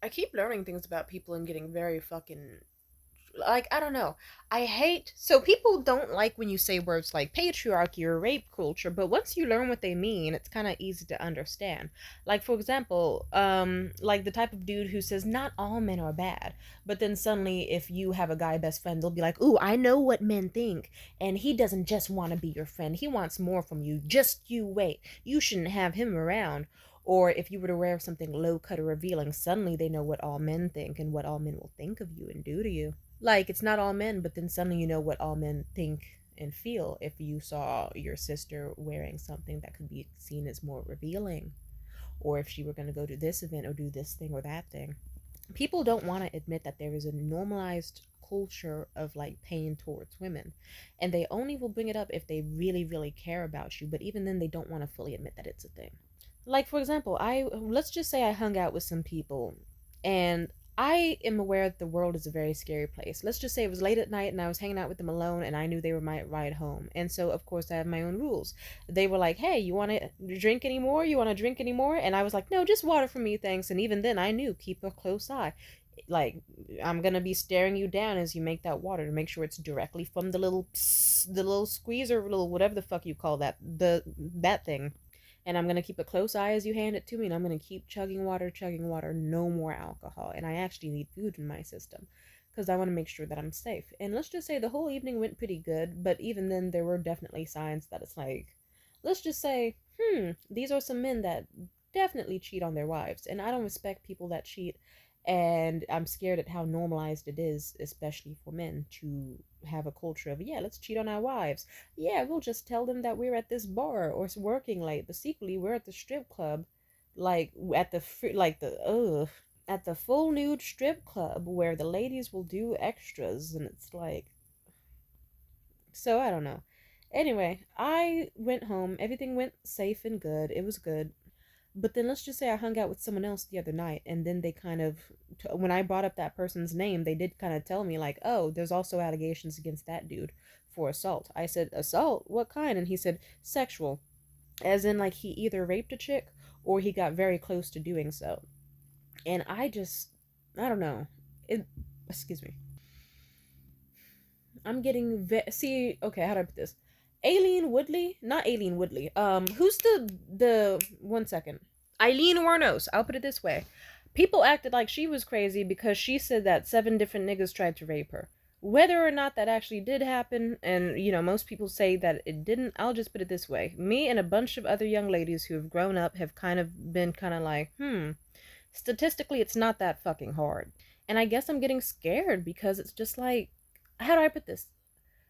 I keep learning things about people and getting very fucking like, I don't know. I hate so people don't like when you say words like patriarchy or rape culture, but once you learn what they mean, it's kind of easy to understand. Like for example, like the type of dude who says not all men are bad, but then suddenly if you have a guy best friend, they'll be like, "Ooh, I know what men think, and he doesn't just want to be your friend. He wants more from you. Just you wait. You shouldn't have him around." Or if you were to wear something low cut or revealing, suddenly they know what all men think and what all men will think of you and do to you. Like, it's not all men, but then suddenly you know what all men think and feel if you saw your sister wearing something that could be seen as more revealing, or if she were going to go to this event or do this thing or that thing. People don't want to admit that there is a normalized culture of like pain towards women, and they only will bring it up if they really, really care about you, but even then, they don't want to fully admit that it's a thing. Like for example, I let's just say I hung out with some people and I am aware that the world is a very scary place. Let's just say it was late at night and I was hanging out with them alone and I knew they were my ride home. And so of course I have my own rules. They were like, "Hey, you want to drink anymore? You want to drink anymore?" And I was like, "No, just water for me, thanks." And even then I knew keep a close eye. Like I'm going to be staring you down as you make that water to make sure it's directly from the little the little squeezer, little whatever the fuck you call that, the that thing, and I'm gonna keep a close eye as you hand it to me, and I'm gonna keep chugging water, no more alcohol. And I actually need food in my system because I want to make sure that I'm safe. And let's just say the whole evening went pretty good, but even then, there were definitely signs that it's like, let's just say, these are some men that definitely cheat on their wives, and I don't respect people that cheat. And I'm scared at how normalized it is, especially for men, to have a culture of, yeah, let's cheat on our wives. Yeah, we'll just tell them that we're at this bar or working late, but secretly we're at the strip club, like at the like the at the full nude strip club where the ladies will do extras, and it's like, so I don't know. Anyway, I went home. Everything went safe and good. It was good. But then let's just say I hung out with someone else the other night, and then they kind of, when I brought up that person's name, they did kind of tell me, like, "Oh, there's also allegations against that dude for assault." I said, "Assault? What kind?" And he said, "Sexual." As in, like, he either raped a chick or he got very close to doing so. And I don't know. It, excuse me. I'm getting, see, okay, how do I put this? Aileen Woodley? Not Aileen Woodley. Who's one second. Eileen Warnos. I'll put it this way. People acted like she was crazy because she said that 7 different niggas tried to rape her. Whether or not that actually did happen, and most people say that it didn't, I'll just put it this way. Me and a bunch of other young ladies who have grown up have kind of been kind of like, statistically, it's not that fucking hard. And I guess I'm getting scared because it's just like, how do I put this?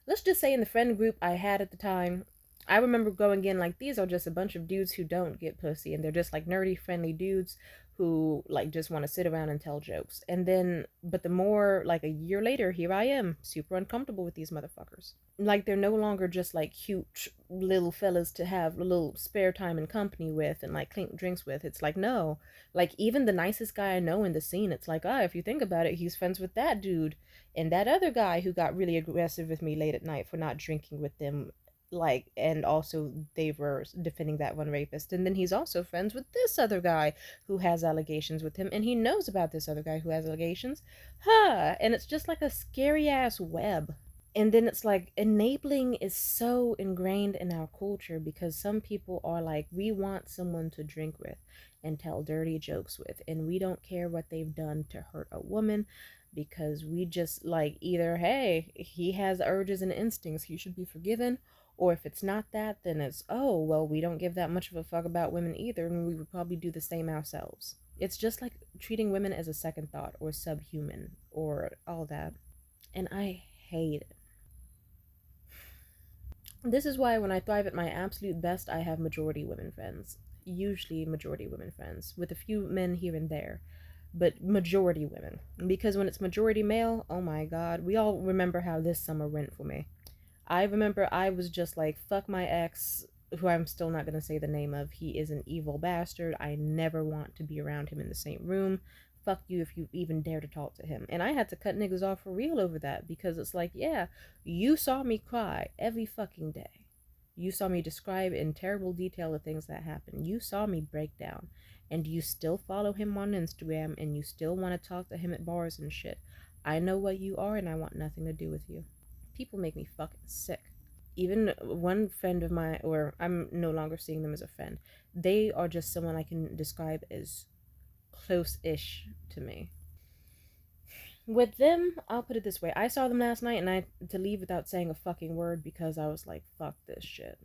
Let's just say in the friend group I had at the time, I remember going in like, these are just a bunch of dudes who don't get pussy, and they're just like nerdy, friendly dudes who like just want to sit around and tell jokes. And then, but the more like a year later, here I am, super uncomfortable with these motherfuckers. Like they're no longer just like cute little fellas to have a little spare time and company with and like clink drinks with. It's like, no, like even the nicest guy I know in the scene, it's like, if you think about it, he's friends with that dude and that other guy who got really aggressive with me late at night for not drinking with them, like, and also they were defending that one rapist, and then he's also friends with this other guy who has allegations with him, and he knows about this other guy who has allegations, and it's just like a scary ass web. And then it's like enabling is so ingrained in our culture because some people are like, we want someone to drink with and tell dirty jokes with, and we don't care what they've done to hurt a woman because we just like, either hey, he has urges and instincts, he should be forgiven, or if it's not that, then it's, oh well, we don't give that much of a fuck about women either, and we would probably do the same ourselves. It's just like treating women as a second thought or subhuman or all that, and I hate it. This is why when I thrive at my absolute best, I have majority women friends. Usually majority women friends, with a few men here and there, but majority women. Because when it's majority male, oh my god, we all remember how this summer went for me. I remember I was just like, fuck my ex, who I'm still not gonna say the name of. He is an evil bastard. I never want to be around him in the same room. Fuck you if you even dare to talk to him. And I had to cut niggas off for real over that because it's like, yeah, you saw me cry every fucking day. You saw me describe in terrible detail the things that happened. You saw me break down. and you still follow him on Instagram and you still want to talk to him at bars and shit, I know what you are and I want nothing to do with you. People make me fucking sick. Even one friend of mine, or I'm no longer seeing them as a friend, they are just someone I can describe as close ish to me. With them, I'll put it this way. I saw them last night and I had to leave without saying a fucking word because I was like, fuck this shit.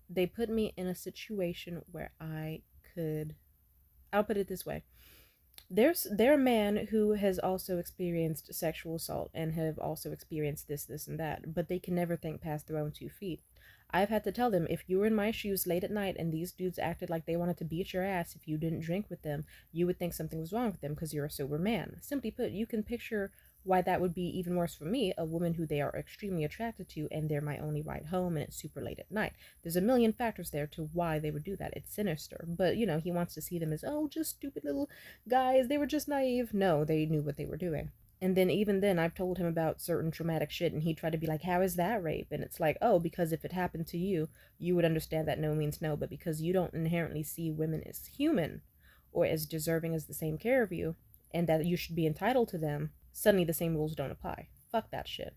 They put me in a situation where I could. I'll put it this way. They're a man who has also experienced sexual assault and have also experienced this, and that, but they can never think past their own 2 feet. I've had to tell them, if you were in my shoes late at night and these dudes acted like they wanted to beat your ass if you didn't drink with them, you would think something was wrong with them because you're a sober man. Simply put, you can picture why that would be even worse for me, a woman who they are extremely attracted to, and they're my only ride home and it's super late at night. There's a million factors there to why they would do that. It's sinister. But, he wants to see them as, oh, just stupid little guys. They were just naive. No, they knew what they were doing. And then even then, I've told him about certain traumatic shit, and he tried to be like, "How is that rape?" And it's like, "Oh, because if it happened to you, you would understand that no means no. But because you don't inherently see women as human, or as deserving as the same care of you, and that you should be entitled to them, suddenly the same rules don't apply. Fuck that shit."